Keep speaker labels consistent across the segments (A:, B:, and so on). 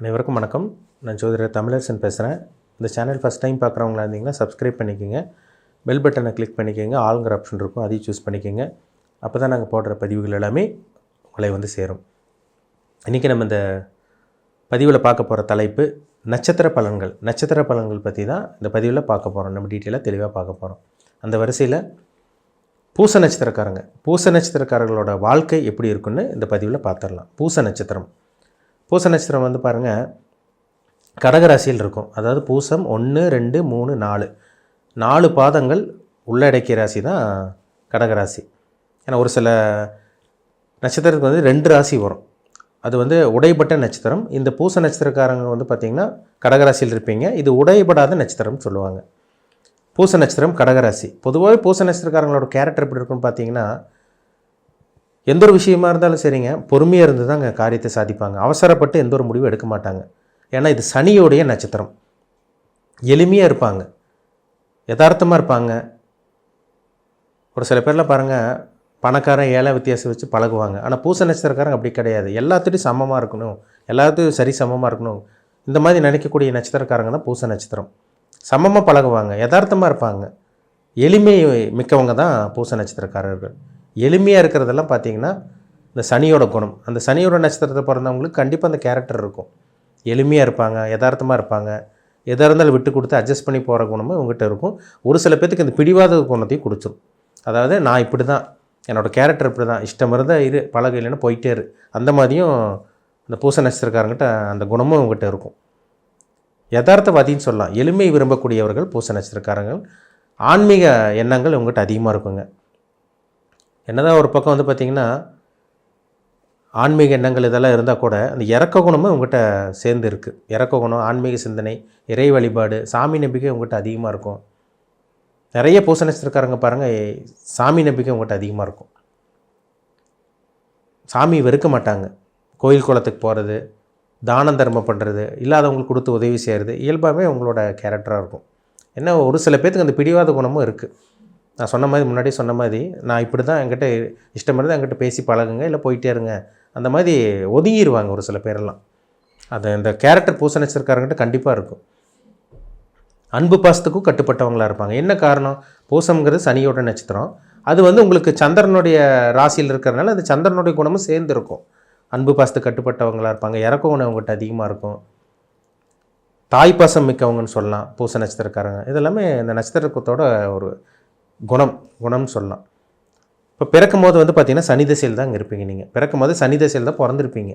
A: அனைவருக்கும் வணக்கம். நான் ஜோதிடர் தமிழரசன் பேசுகிறேன். இந்த சேனல் ஃபஸ்ட் டைம் பார்க்குறவங்களா இருந்தீங்கன்னா சப்ஸ்கிரைப் பண்ணிக்கோங்க, பெல் பட்டனை கிளிக் பண்ணிக்கோங்க, ஆளுங்கிற ஆப்ஷன் இருக்கும், அதையும் சூஸ் பண்ணிக்கோங்க. அப்போ தான் நாங்கள் போடுற பதிவுகள் எல்லாமே உங்களை வந்து சேரும். இன்றைக்கி நம்ம இந்த பதிவில் பார்க்க போகிற தலைப்பு நட்சத்திர பலன்கள் பற்றி தான் இந்த பதிவில் பார்க்க போகிறோம். நம்ம டீட்டெயிலாக தெளிவாக பார்க்க போகிறோம். அந்த வரிசையில் பூச நட்சத்திரக்காரர்களோட வாழ்க்கை எப்படி இருக்குன்னு இந்த பதிவில் பார்த்துடலாம். பூச நட்சத்திரம் வந்து பாருங்கள், கடகராசியில் இருக்கும். அதாவது பூசம் 1, 2, 3, 4 பாதங்கள் உள்ளடக்கிய ராசி தான் கடகராசி. ஏன்னா ஒரு சில நட்சத்திரத்துக்கு வந்து 2 ராசி வரும். அது வந்து உடைப்பட்ட நட்சத்திரம். இந்த பூச நட்சத்திரக்காரங்க வந்து பார்த்திங்கன்னா கடகராசியில் இருப்பீங்க. இது உடைபடாத நட்சத்திரம்னு சொல்லுவாங்க. பூச நட்சத்திரம் கடகராசி. பொதுவாகவே பூச நட்சத்திரக்காரங்களோட கேரக்டர் எப்படி இருக்குன்னு பார்த்தீங்கன்னா, எந்த ஒரு விஷயமா இருந்தாலும் சரிங்க, பொறுமையாக இருந்து தான் அங்கே காரியத்தை சாதிப்பாங்க. அவசரப்பட்டு எந்த ஒரு முடிவும் எடுக்க மாட்டாங்க. ஏன்னா இது சனியோடைய நட்சத்திரம். எளிமையாக இருப்பாங்க, யதார்த்தமாக இருப்பாங்க. ஒரு சில பேரில் பாருங்கள், பணக்காரன் ஏழை வித்தியாசம் வச்சு பழகுவாங்க. ஆனால் பூச நட்சத்திரக்காரங்க அப்படி கிடையாது. எல்லாத்துட்டையும் சமமாக இருக்கணும், எல்லாத்துக்கும் சரி சமமாக இருக்கணும், இந்த மாதிரி நினைக்கக்கூடிய நட்சத்திரக்காரங்க தான் பூச நட்சத்திரம். சமமாக பழகுவாங்க, யதார்த்தமாக இருப்பாங்க, எளிமை மிக்கவங்க தான் பூச நட்சத்திரக்காரர்கள். எளிமையாக இருக்கிறதெல்லாம் பார்த்திங்கன்னா இந்த சனியோட குணம். அந்த சனியோட நட்சத்திரத்தை பிறந்தவங்களுக்கு கண்டிப்பாக அந்த கேரக்டர் இருக்கும். எளிமையாக இருப்பாங்க, யதார்த்தமாக இருப்பாங்க, எதாக இருந்தாலும் விட்டு கொடுத்து அட்ஜஸ்ட் பண்ணி போகிற குணமும் இவங்ககிட்ட இருக்கும். ஒரு சில பேர்த்துக்கு இந்த பிடிவாத குணத்தையும் கொடுத்துரும். அதாவது நான் இப்படி தான், என்னோடய கேரக்டர் இப்படி தான், இஷ்டம் இருந்தால் இரு, பழக இல்லைன்னா போயிட்டே இரு, அந்த மாதிரியும் இந்த பூச நட்சத்திரக்காரங்கிட்ட அந்த குணமும் இவங்ககிட்ட இருக்கும். யதார்த்தவாதின்னு சொல்லலாம். எளிமை விரும்பக்கூடியவர்கள் பூச நட்சத்திரக்காரங்கள். ஆன்மீக எண்ணங்கள் இவங்ககிட்ட அதிகமாக இருக்குங்க. என்னதான் ஒரு பக்கம் வந்து பார்த்திங்கன்னா ஆன்மீக எண்ணங்கள் இதெல்லாம் இருந்தால் கூட அந்த இறக்க குணமும் உங்கள்கிட்ட சேர்ந்து இருக்குது. இறக்க குணம், ஆன்மீக சிந்தனை, இறை வழிபாடு, சாமி நம்பிக்கை உங்கள்கிட்ட அதிகமாக இருக்கும். நிறைய பூச நட்சத்திரக்காரங்க பாருங்கள், சாமி நம்பிக்கை உங்கள்கிட்ட அதிகமாக இருக்கும். சாமி வெறுக்க மாட்டாங்க. கோயில் குளத்துக்கு போகிறது, தானம் தர்மம் பண்ணுறது, இல்லாதவங்களுக்கு கொடுத்து உதவி செய்கிறது இயல்பாகவே உங்களோட கேரக்டராக இருக்கும். என்ன ஒரு சில பேர்த்துக்கு அந்த பிடிவாத குணமும் இருக்குது. நான் சொன்ன மாதிரி, முன்னாடி சொன்ன மாதிரி, நான் இப்படி தான், என்கிட்ட இஷ்டம் இருந்தால் என்கிட்ட பேசி பழகுங்க, இல்லை போயிட்டே இருங்க, அந்த மாதிரி ஒதுங்கிடுவாங்க ஒரு சில பேரெல்லாம். அது இந்த கேரக்டர் பூச நட்சத்திரக்காரங்கிட்ட கண்டிப்பாக இருக்கும். அன்பு பாசத்துக்கும் கட்டுப்பட்டவங்களாக இருப்பாங்க. என்ன காரணம்? பூசம்ங்கிறது சனியோட நட்சத்திரம். அது வந்து உங்களுக்கு சந்திரனுடைய ராசியில் இருக்கிறதுனால அந்த சந்திரனுடைய குணமும் சேர்ந்து இருக்கும். அன்பு பாசத்துக்கு கட்டுப்பட்டவங்களாக இருப்பாங்க. இறக்க குணம் அவங்ககிட்ட அதிகமாக இருக்கும். தாய்ப்பாசம் மிக்கவங்கன்னு சொல்லலாம் பூச நட்சத்திரக்காரங்க. இதெல்லாமே இந்த நட்சத்திரத்தோட ஒரு குணம்னு சொல்லலாம். இப்போ பிறக்கும் போது வந்து பார்த்திங்கன்னா சனி திசையில் தான் இங்கே இருப்பீங்க. நீங்கள் பிறக்கும் போது சனி திசையில் தான் பிறந்திருப்பீங்க.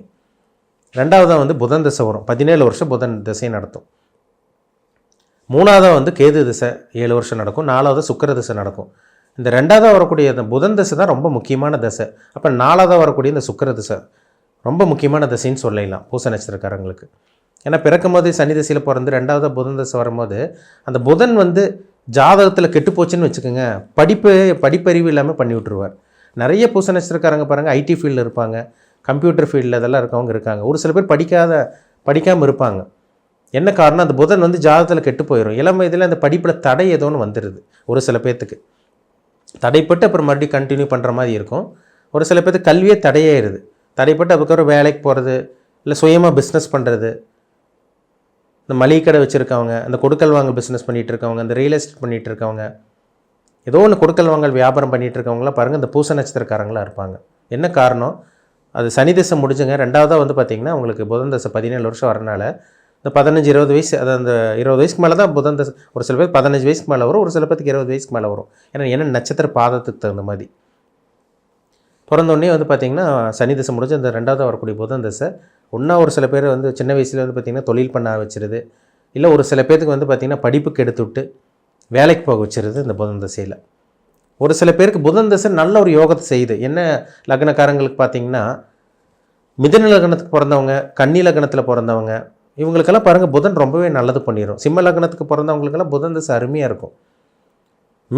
A: ரெண்டாவதாக வந்து புதன் திசை வரும். 17 வருஷம் புதன் திசை நடத்தும். மூணாவதாக வந்து கேது திசை 7 வருஷம் நடக்கும். நாலாவது சுக்கிர திசை நடக்கும். இந்த ரெண்டாவதாக வரக்கூடிய இந்த புதன் திசை தான் ரொம்ப முக்கியமான திசை. அப்போ நாலாவதாக வரக்கூடிய இந்த சுக்கிர திசை ரொம்ப முக்கியமான திசைன்னு சொல்லலாம் பூச நட்சத்திரக்காரங்களுக்கு. ஏன்னா பிறக்கும் போது சனி திசையில் பிறந்து ரெண்டாவதாக புதன் திசை வரும்போது அந்த புதன் வந்து ஜாதகத்தில் கெட்டு போச்சுன்னு வச்சுக்கோங்க, படிப்பறிவு இல்லாமல் பண்ணி விட்ருவார். நிறைய பூச நட்சத்திரக்காரங்க பாருங்கள், ஐடி ஃபீல்டில் இருப்பாங்க, கம்ப்யூட்டர் ஃபீல்டில் இதெல்லாம் இருக்கவங்க இருக்காங்க. ஒரு சில பேர் படிக்காமல் இருப்பாங்க. என்ன காரணம்? அந்த புதன் வந்து ஜாதகத்தில் கெட்டு போயிடும். இளம் வயதில் அந்த படிப்பில் தடை ஏதோன்னு வந்துடுது. ஒரு சில பேர்த்துக்கு தடைப்பட்டு அப்புறம் மறுபடியும் கண்டினியூ பண்ணுற மாதிரி இருக்கும். ஒரு சில பேர்த்துக்கு கல்வியே தடையாயிருது. தடைப்பட்டு அதுக்கப்புறம் வேலைக்கு போகிறது, இல்லை சுயமாக பிஸ்னஸ் பண்ணுறது, இந்த மளிகை கடை வச்சுருக்கவங்க, இந்த கொடுக்கல் வாங்கல் பிஸ்னஸ் பண்ணிகிட்டு இருக்கவங்க, இந்த ரியல் எஸ்டேட் பண்ணிகிட்டு இருக்கவங்க, ஏதோ ஒன்று கொடுக்கல் வாங்கல் வியாபாரம் பண்ணிகிட்டு இருக்கவங்களாம் பாருங்கள் இந்த பூச நட்சத்திரக்காரங்களாக இருப்பாங்க. என்ன காரணம்? அது சனி திசை முடிஞ்சுங்க. ரெண்டாவதாக வந்து பார்த்திங்கன்னா உங்களுக்கு புதன் திசை 17 வருஷம் வரனால இந்த 15-20 வயசு, அது அந்த 20 வயசுக்கு மேலே தான் புதன் திசை. ஒரு சில பேர் 15 வயசுக்கு மேலே வரும், ஒரு சில பேருக்கு 20 வயசுக்கு மேலே வரும். ஏன்னா நட்சத்திர பாதத்துக்கு தகுந்த மாதிரி பிறந்தோடனே வந்து பார்த்திங்கன்னா சனி திசை முடிஞ்சு அந்த ரெண்டாவது வரக்கூடிய புதன் திசை ஒன்றா ஒரு சில பேர் வந்து சின்ன வயசில் வந்து பார்த்திங்கன்னா தொழில் பண்ண வச்சுருது, இல்லை ஒரு சில பேருக்கு வந்து பார்த்திங்கன்னா படிப்புக்கு எடுத்து விட்டு வேலைக்கு போக வச்சுருது இந்த புதன் திசையில். ஒரு சில பேருக்கு புதன் திசை நல்ல ஒரு யோகத்தை செய்யுது. என்ன லக்னக்காரங்களுக்கு பார்த்திங்கன்னா மிதுன லக்னத்துக்கு பிறந்தவங்க, கன்னி லக்னத்தில் பிறந்தவங்க, இவங்களுக்கெல்லாம் பாருங்கள் புதன் ரொம்பவே நல்லது பண்ணிடும். சிம்ம லக்னத்துக்கு பிறந்தவங்களுக்கெல்லாம் புதன் திசை அருமையாக இருக்கும்.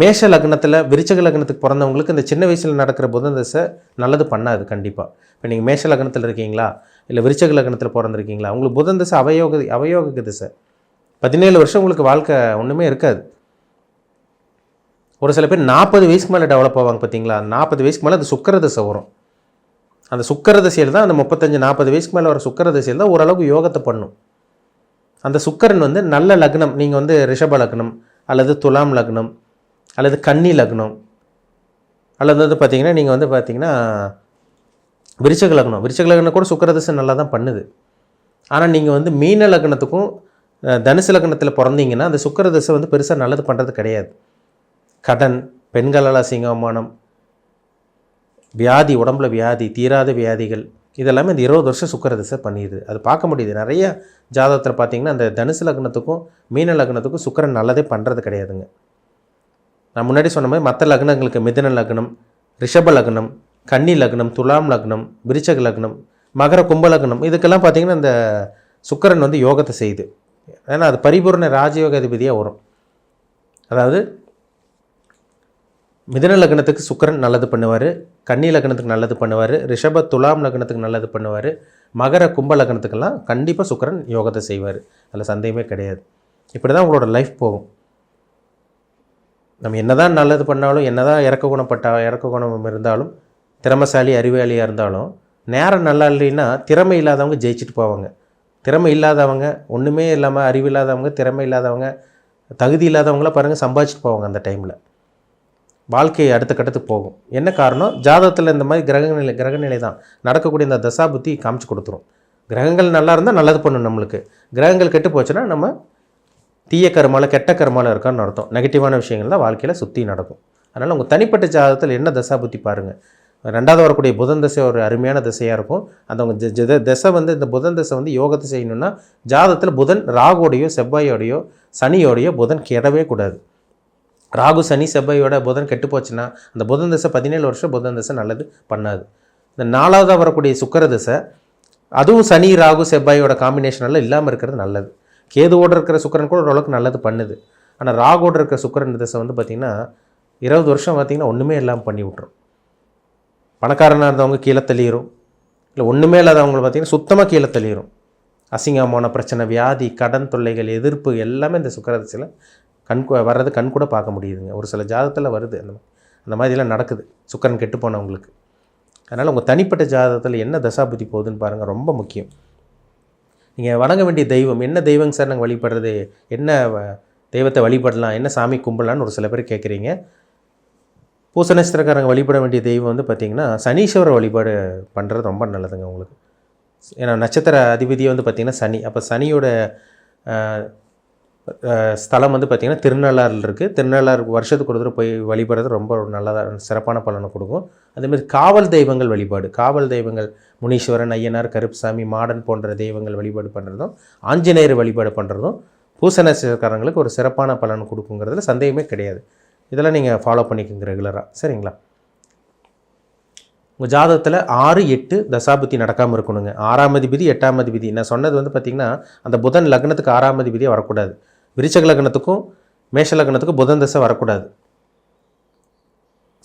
A: மேஷ லக்னத்தில், விருச்சக லக்னத்துக்கு பிறந்தவங்களுக்கு இந்த சின்ன வயசில் நடக்கிற புதன் திசை நல்லது பண்ணாது கண்டிப்பாக. இப்போ நீங்கள் மேஷ லக்னத்தில் இருக்கீங்களா, இல்லை விருச்சக லக்னத்தில் பிறந்திருக்கீங்களா, உங்களுக்கு புதன் திசை அவயோக திசை. 17 வருஷம் உங்களுக்கு வாழ்க்கை ஒன்றுமே இருக்காது. ஒரு சில பேர் 40 வயசுக்கு மேலே டெவலப் ஆவாங்க பார்த்தீங்களா. 40 வயசுக்கு மேலே அது சுக்கிர திசை வரும். அந்த சுக்கிர திசையில் தான் அந்த 35-40 வயசுக்கு மேலே வர சுக்கிர திசையில் தான் ஓரளவுக்கு யோகத்தை பண்ணும். அந்த சுக்கிரன் வந்து நல்ல லக்னம், நீங்கள் வந்து ரிஷப லக்னம் அல்லது துலாம் லக்னம் அல்லது கன்னி லக்னம் அல்லது வந்து பார்த்திங்கன்னா நீங்கள் வந்து பார்த்திங்கன்னா விருச்சிக லக்னம் கூட சுக்கிர திசை நல்லா தான் பண்ணுது. ஆனால் நீங்கள் வந்து மீன லக்னத்துக்கும் தனுசு லக்னத்தில் பிறந்தீங்கன்னா அந்த சுக்கிர திசை வந்து பெருசாக நல்லது பண்ணுறது கிடையாது. கடன், பெண்களால் அசிங்கமானம், வியாதி, உடம்புல வியாதி, தீராத வியாதிகள், இதெல்லாமே இந்த 20 வருஷம் சுக்கிர திசை பண்ணிடுது. அது பார்க்க முடியுது. நிறைய ஜாதகத்தில் பார்த்திங்கன்னா அந்த தனுசு லக்னத்துக்கும் மீன லக்னத்துக்கும் சுக்கிரன் நல்லதே பண்ணுறது கிடையாதுங்க. நான் முன்னாடி சொன்ன மாதிரி மற்ற லக்னங்களுக்கு மிதுன லக்னம், ரிஷப லக்னம், கன்னி லக்னம், துலாம் லக்னம், விருச்சக லக்னம், மகர கும்ப லக்னம், இதுக்கெல்லாம் பார்த்திங்கன்னா இந்த சுக்கிரன் வந்து யோகத்தை செய்யுது. ஏன்னா அது பரிபூர்ண ராஜயோக அதிபதியாக வரும். அதாவது மிதுன லக்னத்துக்கு சுக்கிரன் நல்லது பண்ணுவார், கன்னி லக்னத்துக்கு நல்லது பண்ணுவார், ரிஷப துலாம் லக்னத்துக்கு நல்லது பண்ணுவார், மகர கும்ப லக்னத்துக்கெல்லாம் கண்டிப்பாக சுக்கிரன் யோகத்தை செய்வார். அதில் சந்தேகமே கிடையாது. இப்படி தான் உங்களோட லைஃப் போகும். நம்ம என்ன தான் நல்லது பண்ணாலும், என்ன தான் இறக்க குணம் இருந்தாலும், திறமைசாலி அறிவாளியாக இருந்தாலும், நேரம் நல்லா இல்லைன்னா திறமை இல்லாதவங்க ஜெயிச்சுட்டு போவாங்க. திறமை இல்லாதவங்க, ஒன்றுமே இல்லாமல் அறிவு இல்லாதவங்க, திறமை இல்லாதவங்க, தகுதி இல்லாதவங்களாம் பாருங்கள் சம்பாதிச்சுட்டு போவாங்க. அந்த டைமில் வாழ்க்கை அடுத்த கட்டத்துக்கு போகும். என்ன காரணம்? ஜாதகத்தில் இந்த மாதிரி கிரகநிலை தான் நடக்கக்கூடிய இந்த தசாபுத்தி காமிச்சு கொடுத்துரும். கிரகங்கள் நல்லா இருந்தால் நல்லது பண்ணணும் நம்மளுக்கு. கிரகங்கள் கெட்டு போச்சுன்னா நம்ம தீய கருமால கெட்ட கருமால இருக்கான்னு அர்த்தம். நெகட்டிவான விஷயங்கள் தான் வாழ்க்கையில் சுற்றி நடக்கும். அதனால் உங்கள் தனிப்பட்ட ஜாதகத்தில் என்ன தசாபுத்தி பாருங்கள். 2வது வரக்கூடிய புதன் தசை ஒரு அருமையான திசையாக இருக்கும். அந்த உங்கள் திசை வந்து இந்த புதன் தசை வந்து யோகத்தை செய்யணும்னா ஜாதகத்தில் புதன் ராகுவோடையோ செவ்வாயோடையோ சனியோடையோ புதன் கெடவே கூடாது. ராகு சனி செவ்வாயோட புதன் கெட்டு போச்சுன்னா அந்த புதன் தசை 17 வருஷம் புதன் தசை நல்லது பண்ணாது. இந்த 4வதாக வரக்கூடிய சுக்கிர தசை, அதுவும் சனி ராகு செவ்வாயோட காம்பினேஷனெல்லாம் இல்லாமல் இருக்கிறது நல்லது. கேதுவோடு இருக்கிற சுக்கிரன் கூட ஓரளவுக்கு நல்லது பண்ணுது. ஆனால் ராகுவோடு இருக்கிற சுக்கிரன் தசை வந்து பார்த்திங்கன்னா 20 வருஷம் பார்த்திங்கன்னா ஒன்றுமே இல்லாமல் பண்ணி விட்ரும். பணக்காரனாக இருந்தவங்க கீழே தள்ளிடும், இல்லை ஒன்றுமே இல்லாதவங்களை பார்த்திங்கன்னா சுத்தமாக கீழே தள்ளிடும். அசிங்கமான பிரச்சனை, வியாதி, கடன் தொல்லைகள், எதிர்ப்பு எல்லாமே இந்த சுக்கிர திசையில் வர்றது கண் கூட பார்க்க முடியுதுங்க. ஒரு சில ஜாதகத்தில் வருது. அந்த மாதிரிலாம் நடக்குது சுக்கிரன் கெட்டு போனவங்களுக்கு. அதனால் உங்கள் தனிப்பட்ட ஜாதகத்தில் என்ன தசாபுத்தி போகுதுன்னு பாருங்கள், ரொம்ப முக்கியம். நீங்கள் வணங்க வேண்டிய தெய்வம் என்ன தெய்வங்க சார் நாங்கள் வழிபடுறது, என்ன தெய்வத்தை வழிபடலாம், என்ன சாமி கும்பிடலான்னு ஒரு சில பேர் கேட்குறீங்க. பூச நட்சத்திரக்காரங்க வழிபட வேண்டிய தெய்வம் வந்து பார்த்திங்கன்னா சனீஸ்வர வழிபாடு பண்ணுறது ரொம்ப நல்லதுங்க உங்களுக்கு. ஏன்னா நட்சத்திர அதிபதியை வந்து பார்த்திங்கன்னா சனி. அப்போ சனியோட ஸ்தலம் வந்து பார்த்திங்கன்னா திருநள்ளாறில் இருக்குது. திருநள்ளாறு வருஷத்துக்கு ஒரு தடவை போய் வழிபடுறது ரொம்ப நல்லதாக சிறப்பான பலனை கொடுக்கும். அதேமாதிரி காவல் தெய்வங்கள் வழிபாடு, காவல் தெய்வங்கள் முனீஸ்வரன், ஐயனார், கருப்புசாமி, மாடன் போன்ற தெய்வங்கள் வழிபாடு பண்ணுறதும், ஆஞ்சநேயர் வழிபாடு பண்ணுறதும் பூச நட்சத்திரக்காரங்களுக்கு ஒரு சிறப்பான பலன் கொடுக்குங்கிறதுல சந்தேகமே கிடையாது. இதெல்லாம் நீங்கள் ஃபாலோ பண்ணிக்கோங்க ரெகுலராக. சரிங்களா? உங்கள் ஜாதகத்தில் 6, 8 தசாபுத்தி நடக்காமல் இருக்கணுங்க. 6ஆம் அதிபதி 8ஆம் அதிபதி நான் சொன்னது வந்து பார்த்திங்கன்னா அந்த புதன் லக்னத்துக்கு 6ஆம் அதிபதியாக வரக்கூடாது. விருச்சக லக்னத்துக்கும் மேஷ லக்னத்துக்கும் புதன் தசை வரக்கூடாது.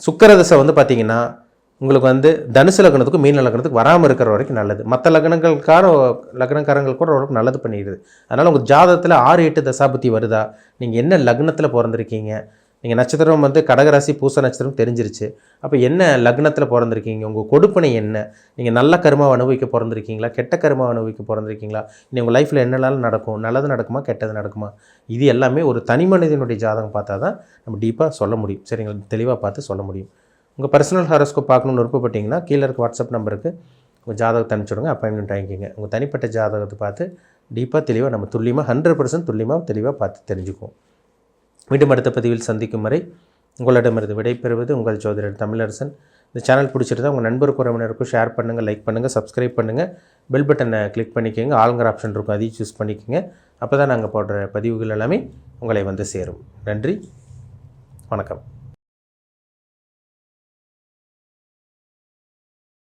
A: சுக்கிர தசை வந்து பார்த்திங்கன்னா உங்களுக்கு வந்து தனுசு லக்னத்துக்கும் மீன லக்னத்துக்கு வராமல் இருக்கிற வரைக்கும் நல்லது. மற்ற லக்னக்காரங்கள் கூட ஓரளவுக்கு நல்லது பண்ணிடுது. அதனால் உங்கள் ஜாதகத்தில் 6, 8 தசாபுத்தி வருதா, நீங்கள் என்ன லக்னத்தில் பிறந்திருக்கீங்க, நீங்கள் நட்சத்திரம் வந்து கடகராசி பூச நட்சத்திரம் தெரிஞ்சிருச்சு. அப்போ என்ன லக்னத்தில் பிறந்திருக்கீங்க, உங்கள் கொடுப்பனை என்ன, நீங்கள் நல்ல கர்மாவை அனுபவிக்க பிறந்திருக்கீங்களா, கெட்ட கர்மாவை அனுபவிக்க பிறந்திருக்கீங்களா, இனி உங்கள் லைஃப்பில் என்னெல்லாம் நடக்கும், நல்லது நடக்குமா கெட்டது நடக்குமா, இது எல்லாமே ஒரு தனி மனிதனுடைய ஜாதகம் பார்த்தா தான் நம்ம டீப்பாக சொல்ல முடியும். சரிங்களா? தெளிவாக பார்த்து சொல்ல முடியும். உங்கள் பர்சனல் ஹாரோஸ்கோப் பார்க்கணுன்னு விருப்பப்பட்டீங்கன்னா கீழே இருக்க வாட்ஸ்அப் நம்பருக்கு உங்கள் ஜாதகத்தை அனுப்பிச்சுடுங்க, அப்பாயின்மெண்ட் வாங்கிக்கிங்க. உங்கள் தனிப்பட்ட ஜாதகத்தை பார்த்து டீப்பாக தெளிவாக நம்ம துல்லியமாக 100% துல்லியமாக தெளிவாக பார்த்து தெரிஞ்சுக்குவோம். மீண்டும் அடுத்த பதிவில் சந்திக்கும் வரை உங்களிடமிருந்து விடைபெறுவது உங்கள் ஜோதிடர் தமிழரசன். இந்த சேனல் பிடிச்சிருந்தா உங்கள் நண்பருக்கு உறவினருக்கும் ஷேர் பண்ணுங்கள், லைக் பண்ணுங்கள், சப்ஸ்கிரைப் பண்ணுங்கள், பெல் பட்டனை கிளிக் பண்ணிக்கோங்க, ஆளுங்கிற ஆப்ஷன் இருக்கும் அதையும் சூஸ் பண்ணிக்கோங்க. அப்போ தான் நாங்கள் போடுற பதிவுகள் எல்லாமே உங்களை வந்து சேரும். நன்றி, வணக்கம்.